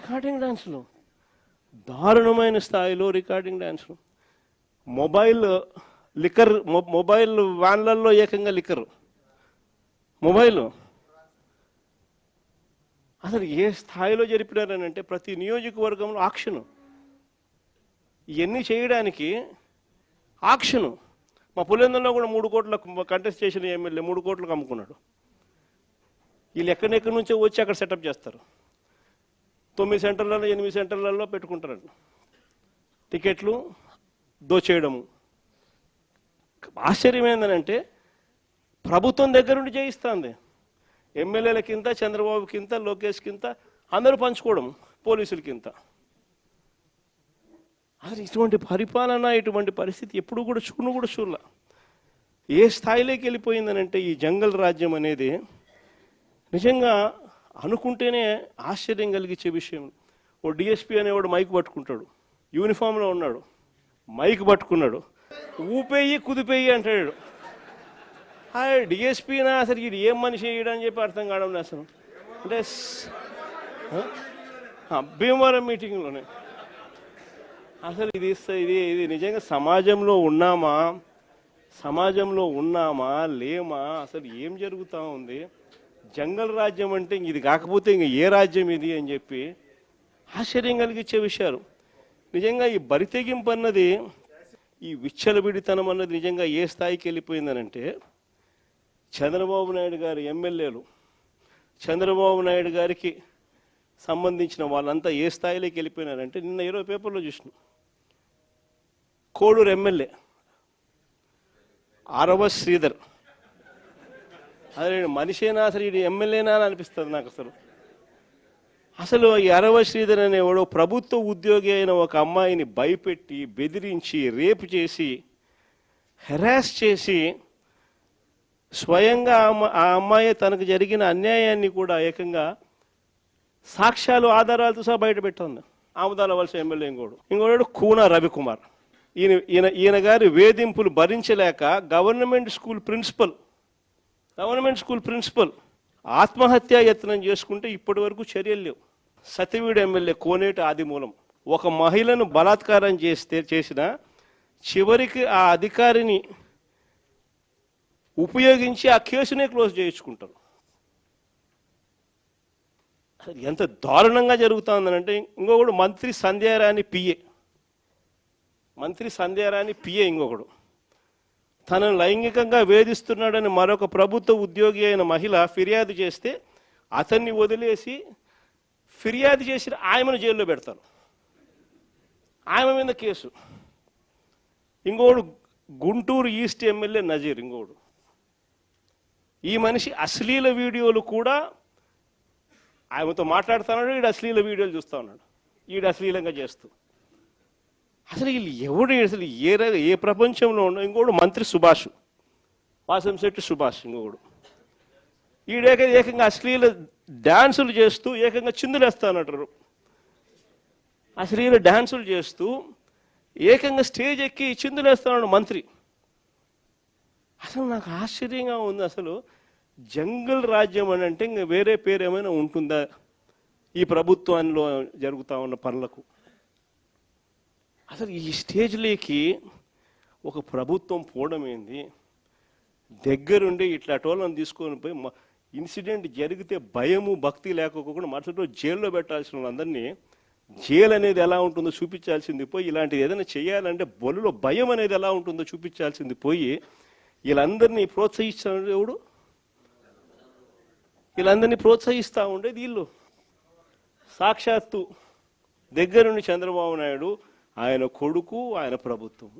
Recording డ్యాన్సులు, దారుణమైన స్థాయిలో రికార్డింగ్ డ్యాన్సులు. మొబైల్ వ్యాన్లలో ఏకంగా లిక్కరు, మొబైల్ అసలు ఏ స్థాయిలో జరిపినారని అంటే ప్రతి నియోజకవర్గంలో ఆక్షను, ఇవన్నీ చేయడానికి ఆక్షను. మా పులివెందులలో కూడా 3 కోట్ల కంటెస్ట్ చేసిన ఎమ్మెల్యే 3 కోట్లకు అమ్ముకున్నాడు. వీళ్ళు ఎక్కడెక్కడి నుంచో వచ్చి అక్కడ సెటప్ చేస్తారు. 9 సెంటర్లలో 8 సెంటర్లలో పెట్టుకుంటారండి టికెట్లు దోచేయడము. ఆశ్చర్యం ఏంటంటే ప్రభుత్వం దగ్గర నుండి చేయిస్తుంది. ఎమ్మెల్యేలకింత, చంద్రబాబుకింత, లోకేష్కింత అందరూ పంచుకోవడం, పోలీసులకింత. అసలు ఇటువంటి పరిపాలన, ఇటువంటి పరిస్థితి ఎప్పుడు కూడా చూడలే. ఏ స్థాయిలోకి వెళ్ళిపోయిందనంటే ఈ జంగల్ రాజ్యం అనేది నిజంగా అనుకుంటేనే ఆశ్చర్యం కలిగించే విషయం. ఓ డిఎస్పీ అనేవాడు మైక్ పట్టుకుంటాడు, యూనిఫామ్లో ఉన్నాడు, మైక్ పట్టుకున్నాడు, ఊపేయి కుదిపేయి అంటాడు. డిఎస్పీనా అసలు ఇది ఏం మనిషి వేయడని చెప్పి అర్థం కావడం అసలు. అంటే భీమవరం మీటింగ్లోనే అసలు ఇది నిజంగా సమాజంలో ఉన్నామా లేమా, అసలు ఏం జరుగుతూ ఉంది? జంగల్ రాజ్యం అంటే ఇది కాకపోతే ఇంక ఏ రాజ్యం ఇది అని చెప్పి ఆశ్చర్యం కలిగించే విషయాలు. నిజంగా ఈ బరితెగింపు అన్నది, ఈ విచ్చలవిడితనం అన్నది నిజంగా ఏ స్థాయికి వెళ్ళిపోయిందనంటే చంద్రబాబు నాయుడు గారి ఎమ్మెల్యేలు, చంద్రబాబు నాయుడు గారికి సంబంధించిన వాళ్ళంతా ఏ స్థాయిలోకి వెళ్ళిపోయినారంటే నిన్న 20 పేపర్లో చూసిన కోడూరు ఎమ్మెల్యే ఆరవ శ్రీధర్, అదే మనిషేనా అసలు ఇది ఎమ్మెల్యేనా అని అనిపిస్తుంది నాకు. అసలు ఈ అరవ శ్రీధర్ అనేవాడు ప్రభుత్వ ఉద్యోగి అయిన ఒక అమ్మాయిని భయపెట్టి, బెదిరించి, రేపు చేసి, హెరాస్ చేసి, స్వయంగా ఆ అమ్మాయి తనకు జరిగిన అన్యాయాన్ని కూడా ఏకంగా సాక్ష్యాలు, ఆధారాలతో సహా బయట పెట్టింది. ఆముదాల వలస ఎమ్మెల్యే ఇంకోడు కూన రవికుమార్. ఈయన గారి వేధింపులు భరించలేక గవర్నమెంట్ స్కూల్ ప్రిన్సిపల్ ఆత్మహత్యా యత్నం చేసుకుంటే ఇప్పటి వరకు చర్యలు లేవు. సతివీడు ఎమ్మెల్యే కోనేటి ఆదిమూలం ఒక మహిళను బలాత్కారం చేసిన చివరికి ఆ అధికారిని ఉపయోగించి ఆ కేసునే క్లోజ్ చేయించుకుంటారు. ఎంత దారుణంగా జరుగుతుందనంటే ఇంకొకడు మంత్రి సంధ్యారాణి పిఏ ఇంకొకడు తనను లైంగికంగా వేధిస్తున్నాడని మరొక ప్రభుత్వ ఉద్యోగి అయిన మహిళ ఫిర్యాదు చేస్తే అతన్ని వదిలేసి ఫిర్యాదు చేసిన ఆయమను జైల్లో పెడతారు. ఆయమ మీద కేసు. ఇంకోడు గుంటూరు ఈస్ట్ ఎమ్మెల్యే నజీర్ ఇంకోడు. ఈ మనిషి అశ్లీల వీడియోలు కూడా ఆయనతో మాట్లాడుతున్నాడు, ఈడు అశ్లీల వీడియోలు చూస్తూ ఉన్నాడు, ఈడు అశ్లీలంగా చేస్తూ. అసలు వీళ్ళు ఎవడు అసలు ఏ ప్రపంచంలో ఉండో. ఇంకోడు మంత్రి సుభాష్, వాసంశెట్టి సుభాష్ ఇంకోడు. ఏకంగా అశ్లీల డ్యాన్సులు చేస్తూ ఏకంగా చిందులేస్తా అన్నట్టు. అశ్లీల డ్యాన్సులు చేస్తూ ఏకంగా స్టేజ్ ఎక్కి చిందులేస్తున్నాడు మంత్రి. అసలు నాకు ఆశ్చర్యంగా ఉంది. అసలు జంగల్ రాజ్యం అని అంటే ఇంకా వేరే పేరు ఏమైనా ఉంటుందా ఈ ప్రభుత్వంలో జరుగుతూ ఉన్న పనులకు? అసలు ఈ స్టేజ్లోకి ఒక ప్రభుత్వం పోవడం ఏంది? దగ్గరుండి ఇట్లా టోళ్ళని తీసుకొని పోయి ఇన్సిడెంట్ జరిగితే భయము భక్తి లేకపోకుండా మరుసటి రోజు జైల్లో పెట్టాల్సిన వాళ్ళందరినీ జైలు అనేది ఎలా ఉంటుందో చూపించాల్సింది పోయి, ఇలాంటిది ఏదైనా చేయాలంటే బొల్లులో భయం అనేది ఎలా ఉంటుందో చూపించాల్సింది పోయి, వీళ్ళందరినీ ప్రోత్సహిస్తాడు ఎవడు? వీళ్ళందరినీ ప్రోత్సహిస్తూ ఉండేది వీళ్ళు. సాక్షాత్తు దగ్గరుండి చంద్రబాబు నాయుడు, ఆయన కొడుకు, ఆయన ప్రభుత్వం.